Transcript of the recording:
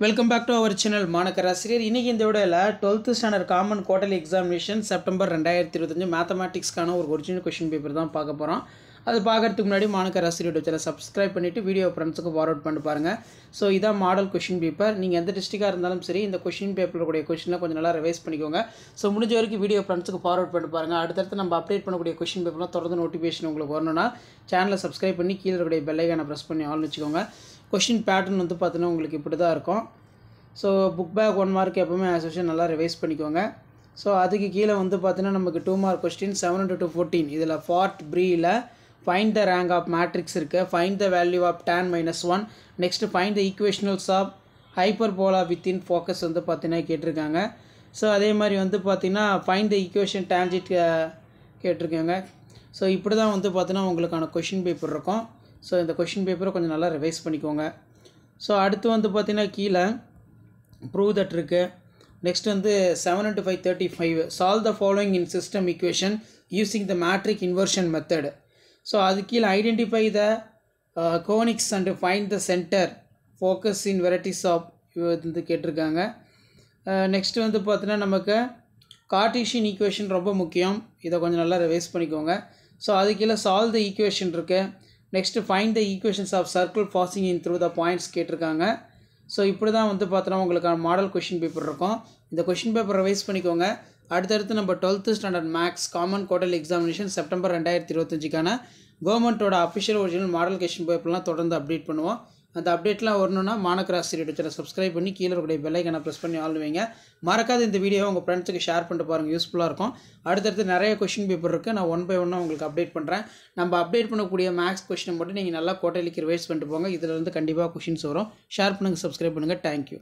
Welcome back to our channel மாணக்கராசிரியர். இன்றைக்கி இந்த விடையில் 12th standard common quarterly examination September 2025 மேத்தமேட்டிக்ஸ்க்கான ஒரு ஒரிஜினல் கொஷின் பேப்பர் தான் பார்க்க போகிறோம். அது பார்க்கறதுக்கு முன்னாடி மாணக்கராசிரியர் சேனலை சப்ஸ்கிரைப் பண்ணிவிட்டு வீடியோ ஃப்ரெண்ட்ஸுக்கு ஃபார்வர்ட் பண்ணி பாருங்கள். ஸோ இதான் மாடல் கொஷின் பேப்பர். நீங்கள் எந்த டிஸ்ட்ரிக்டாக இருந்தாலும் சரி இந்த கொஷின் பேப்பரில் கூடிய கொஷினில் கொஞ்சம் நல்லா ரிவைஸ் பண்ணிக்கோங்க. ஸோ முடிஞ்ச வரைக்கும் வீடியோ ஃப்ரெண்ட்ஸுக்கு ஃபார்வர்ட் பண்ணி பாருங்கள். அடுத்தடுத்து நம்ம அப்டேட் பண்ணக்கூடிய கொஷின் பேப்பர்லாம் தொடர்ந்து நோட்டிஃபிகேஷன் உங்களுக்கு வரணும்னா சேனலை சப்ஸ்கிரைப் பண்ணி கீழே இருக்கக்கூடிய பெல் ஐகானை ப்ரெஸ் பண்ணி ஆல்னு வச்சுக்கோங்க. கொஷின் பேட்டர்ன் வந்து பார்த்தீங்கன்னா உங்களுக்கு இப்படி தான் இருக்கும். ஸோ புக் பேக் 1 மார்க் எப்போவுமே ஆசோஷன் நல்லா ரிவைஸ் பண்ணிக்கோங்க. ஸோ அதுக்கு கீழே வந்து பார்த்தீங்கன்னா நமக்கு 2 மார்க் கொஸ்டின் 7 to 14 இதில் பார்ட் ப்ரீயில் find the rank of matrix இருக்குது. Find the value of tan -1. Next find the equations of hyperbola within focus வந்து பார்த்தீங்கன்னா கேட்டிருக்காங்க. ஸோ அதே மாதிரி வந்து பார்த்தீங்கன்னா ஃபைண்ட் த ஈக்குவேஷன் டேன்ஜென்ட் கேட்டிருக்காங்க. ஸோ இப்படி தான் வந்து பார்த்தீங்கன்னா உங்களுக்கான கொஷின் பேப்பர் இருக்கும். ஸோ இந்த கொஷின் பேப்பரை கொஞ்சம் நல்லா ரிவைஸ் பண்ணிக்கோங்க. ஸோ அடுத்து வந்து பார்த்தீங்கன்னா கீழே ப்ரூவ் தட் இருக்குது. நெக்ஸ்ட் வந்து 7 into 5 35 solve the following in system equation using the matrix inversion method. So அது கீழே identify the conics and find the center focus in varieties of வந்து கேட்டிருக்காங்க. நெக்ஸ்ட் வந்து பார்த்தீங்கன்னா நமக்கு கார்ட்டீசியன் ஈக்குவேஷன் ரொம்ப முக்கியம். இதை கொஞ்சம் நல்லா ரிவைஸ் பண்ணிக்கோங்க. ஸோ அது கீழே சால்வ் த ஈக்குவேஷன் இருக்குது. Next find the equations of circle passing in through the points கேட்டிருக்காங்க. ஸோ இப்படி தான் வந்து பார்த்தோன்னா உங்களுக்கான மாடல் கொஷின் பேப்பர் இருக்கும். இந்த கொஷின் பேப்பர் ரிவைஸ் பண்ணிக்கோங்க. அடுத்தடுத்து நம்ம 12th standard maths common quarterly examination September 2025க்கான கவர்மெண்ட்டோட அஃபிஷியல் ஒரிஜினல் மாடல் கொஷின் பேப்பர்லாம் தொடர்ந்து அப்டேட் பண்ணுவோம். அந்த அப்டேட்லாம் வரணும்னா மாணக்கராசிரியர் சேனலை சப்ஸ்கிரைப் பண்ணி கீழே இருக்கக்கூடிய பெல் ஐகானை ப்ரெஸ் பண்ணி ஆல் வைங்க. மறக்காத இந்த வீடியோவை உங்கள் ஃப்ரெண்ட்ஸுக்கு ஷேர் பண்ணிட்டு பாருங்கள், யூஸ்ஃபுல்லாக இருக்கும். அடுத்தடுத்து நிறைய கொஷின் பேப்பர் இருக்குது. நான் 1 by 1 உங்களுக்கு அப்டேட் பண்ணுறேன். நம்ம அப்டேட் பண்ணக்கூடிய மேக்ஸ் கொஷினை மட்டும் நீங்கள் நல்லா குவார்டர்லிக்கு ரிவைஸ் பண்ணிட்டு போங்க. இதில் இருந்து கண்டிப்பாக கொஷின்ஸ் வரும். ஷேர் பண்ணுங்கள், சப்ஸ்கிரைப் பண்ணுங்கள். தேங்க்யூ.